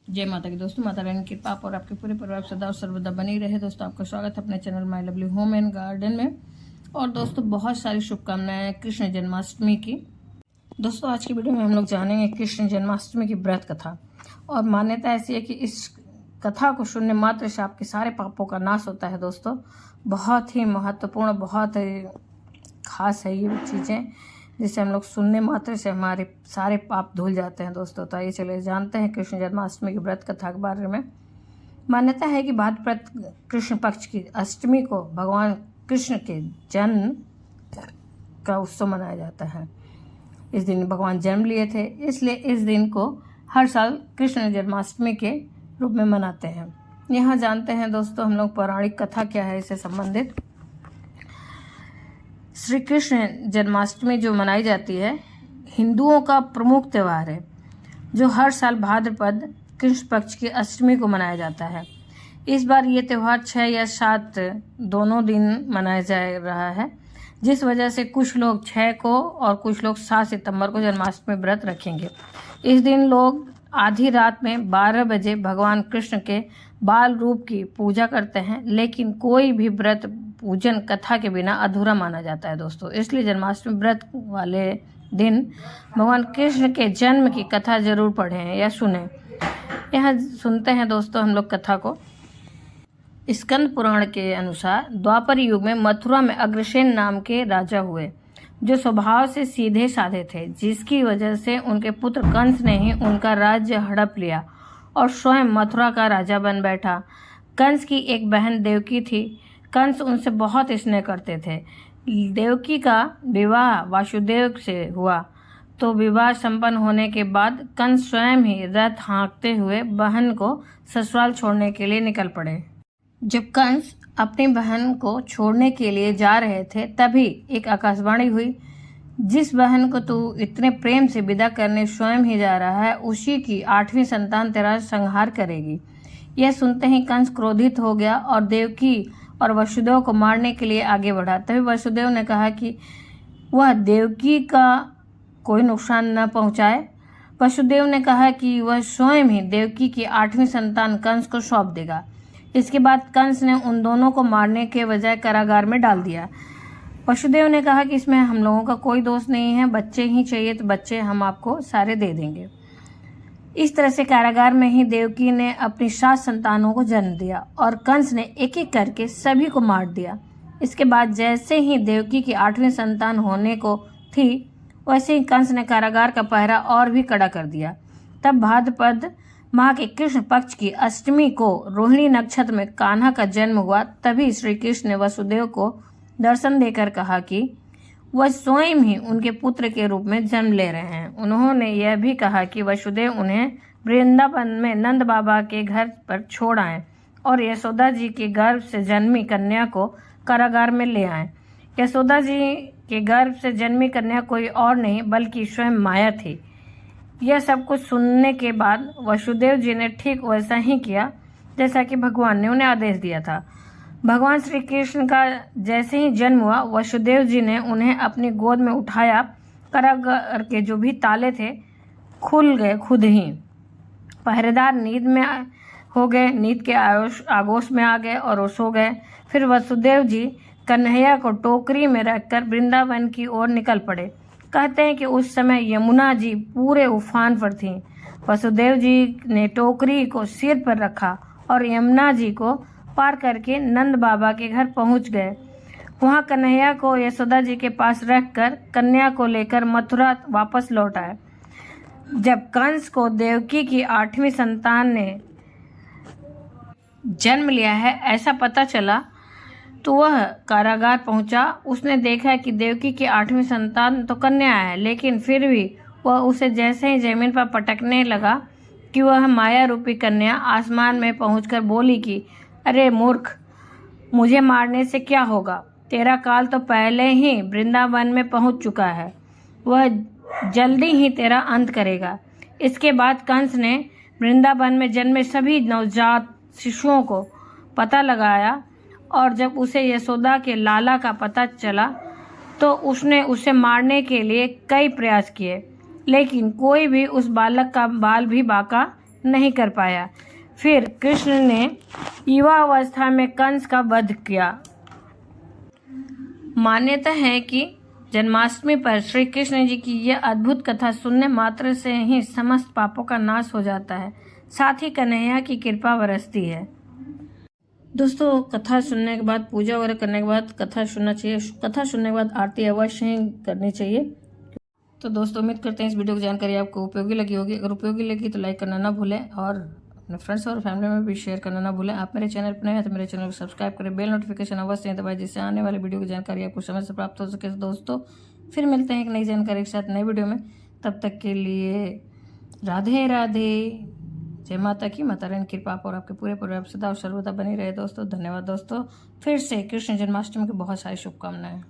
जय माता की दोस्तों, माता रानी की कृपा और आपके पूरे परिवार सदा और सर्वदा बनी रहे। दोस्तों, आपका स्वागत है अपने channel my lovely home and garden में। और दोस्तों, बहुत सारी शुभकामनाएं कृष्ण जन्माष्टमी की। दोस्तों, आज की वीडियो में हम लोग जानेंगे कृष्ण जन्माष्टमी की व्रत कथा। और मान्यता ऐसी है कि इस कथा को सुनने मात्र से आपके सारे पापों का नाश होता है। दोस्तों, बहुत ही महत्वपूर्ण, बहुत ही खास है ये चीज़ें, जिसे हम लोग सुनने मात्र से हमारे सारे पाप धुल जाते हैं। दोस्तों, तो आइए चले जानते हैं कृष्ण जन्माष्टमी की व्रत कथा के बारे में। मान्यता है कि भाद्रपद कृष्ण पक्ष की अष्टमी को भगवान कृष्ण के जन्म का उत्सव मनाया जाता है। इस दिन भगवान जन्म लिए थे, इसलिए इस दिन को हर साल कृष्ण जन्माष्टमी के रूप में मनाते हैं। यहाँ जानते हैं दोस्तों हम लोग पौराणिक कथा क्या है इससे संबंधित। श्री कृष्ण जन्माष्टमी जो मनाई जाती है, हिंदुओं का प्रमुख त्यौहार है, जो हर साल भाद्रपद कृष्ण पक्ष की अष्टमी को मनाया जाता है। इस बार ये त्यौहार 6 या 7 दोनों दिन मनाया जा रहा है, जिस वजह से कुछ लोग 6 को और कुछ लोग 7 सितंबर को जन्माष्टमी व्रत रखेंगे। इस दिन लोग आधी रात में 12 बजे भगवान कृष्ण के बाल रूप की पूजा करते हैं, लेकिन कोई भी व्रत पूजन कथा के बिना अधूरा माना जाता है। दोस्तों, इसलिए जन्माष्टमी व्रत वाले दिन भगवान कृष्ण के जन्म की कथा जरूर पढ़ें या सुने। यहाँ सुनते हैं दोस्तों हम लोग कथा को। स्कंद पुराण के अनुसार द्वापर युग में मथुरा में अग्रसेन नाम के राजा हुए, जो स्वभाव से सीधे साधे थे, जिसकी वजह से उनके पुत्र कंस ने ही उनका राज्य हड़प लिया और स्वयं मथुरा का राजा बन बैठा। कंस की एक बहन देवकी थी। कंस उनसे बहुत स्नेह करते थे। देवकी का विवाह वासुदेव से हुआ, तो विवाह संपन्न होने के बाद कंस स्वयं ही रथ हाँकते हुए बहन को ससुराल छोड़ने के लिए निकल पड़े। जब कंस अपनी बहन को छोड़ने के लिए जा रहे थे, तभी एक आकाशवाणी हुई, जिस बहन को तू इतने प्रेम से विदा करने स्वयं ही जा रहा है, उसी की 8वीं संतान तेरा संहार करेगी। यह सुनते ही कंस क्रोधित हो गया और देवकी और वसुदेव को मारने के लिए आगे बढ़ा। तभी वसुदेव ने कहा कि वह देवकी का कोई नुकसान न पहुंचाए। वसुदेव ने कहा कि वह स्वयं ही देवकी की 8वीं संतान कंस को सौंप देगा। इसके बाद कंस ने उन दोनों को मारने के बजाय कारागार में डाल दिया। वसुदेव ने कहा कि इसमें हम लोगों का कोई दोष नहीं है, बच्चे ही चाहिए तो बच्चे हम आपको सारे दे देंगे। इस तरह से कारागार में ही देवकी ने अपनी 7 संतानों को जन्म दिया और कंस ने एक एक करके सभी को मार दिया। इसके बाद जैसे ही देवकी की 8वीं संतान होने को थी, वैसे ही कंस ने कारागार का पहरा और भी कड़ा कर दिया। तब भाद्रपद माह के कृष्ण पक्ष की अष्टमी को रोहिणी नक्षत्र में कान्हा का जन्म हुआ। तभी श्री कृष्ण ने वसुदेव को दर्शन देकर कहा कि वह स्वयं ही उनके पुत्र के रूप में जन्म ले रहे हैं। उन्होंने यह भी कहा कि वसुदेव उन्हें वृंदावन में नंद बाबा के घर पर छोड़ आए और यशोदा जी के गर्भ से जन्मी कन्या को कारागार में ले आए। यशोदा जी के गर्भ से जन्मी कन्या कोई और नहीं बल्कि स्वयं माया थी। यह सब कुछ सुनने के बाद वसुदेव जी ने ठीक वैसा ही किया जैसा कि भगवान ने उन्हें आदेश दिया था। भगवान श्री कृष्ण का जैसे ही जन्म हुआ, वसुदेव जी ने उन्हें अपनी गोद में उठाया। कारागार के जो भी ताले थे खुल गए खुद ही। पहरेदार नींद में हो गए, नींद के आगोश में आ गए और वो सो गए। फिर वसुदेव जी कन्हैया को टोकरी में रखकर वृंदावन की ओर निकल पड़े। कहते हैं कि उस समय यमुना जी पूरे उफान पर थीं। वसुदेव जी ने टोकरी को सिर पर रखा और यमुना जी को पार करके नंद बाबा के घर पहुंच गए। वहां कन्हैया को यशोदा जी के पास रखकर कन्या को लेकर मथुरा वापस लौट आए। जब कंस को देवकी की 8वीं संतान ने जन्म लिया है ऐसा पता चला, तो वह कारागार पहुंचा। उसने देखा कि देवकी की 8वीं संतान तो कन्या है, लेकिन फिर भी वह उसे जैसे ही जमीन पर पटकने लगा कि वह माया रूपी कन्या आसमान में पहुंचकर बोली कि अरे मूर्ख, मुझे मारने से क्या होगा? तेरा काल तो पहले ही वृंदावन में पहुंच चुका है, वह जल्दी ही तेरा अंत करेगा। इसके बाद कंस ने वृंदावन में जन्मे सभी नवजात शिशुओं को पता लगाया और जब उसे यशोदा के लाला का पता चला, तो उसने उसे मारने के लिए कई प्रयास किए, लेकिन कोई भी उस बालक का बाल भी बाका नहीं कर पाया। फिर कृष्ण ने युवा अवस्था में कंस का वध किया। मान्यता है कि जन्माष्टमी पर श्री कृष्ण जी की यह अद्भुत कथा सुनने मात्र से ही समस्त पापों का नाश हो जाता है, साथ ही कन्हैया की कृपा बरसती है। दोस्तों, कथा सुनने के बाद, पूजा वगैरह करने के बाद कथा सुनना चाहिए। कथा सुनने के बाद आरती अवश्य ही करनी चाहिए। तो दोस्तों, उम्मीद करते हैं इस वीडियो की जानकारी आपको उपयोगी लगी होगी। अगर उपयोगी लगी तो लाइक करना ना भूलें और अपने फ्रेंड्स और फैमिली में भी शेयर करना ना भूलें। आप मेरे चैनल पर नए हैं तो मेरे चैनल को सब्सक्राइब करें, बेल नोटिफिकेशन अवश्य दबाएं, जिससे आने वाले वीडियो की जानकारी आपको समय से प्राप्त हो सके। दोस्तों, फिर मिलते हैं एक नई जानकारी के साथ नए वीडियो में। तब तक के लिए राधे राधे। जय माता की। माता रानी कृपा और आपके पूरे परिवार सदा और सर्वदा बनी रहे। दोस्तों, धन्यवाद। दोस्तों, फिर से कृष्ण जन्माष्टमी की बहुत सारी शुभकामनाएं।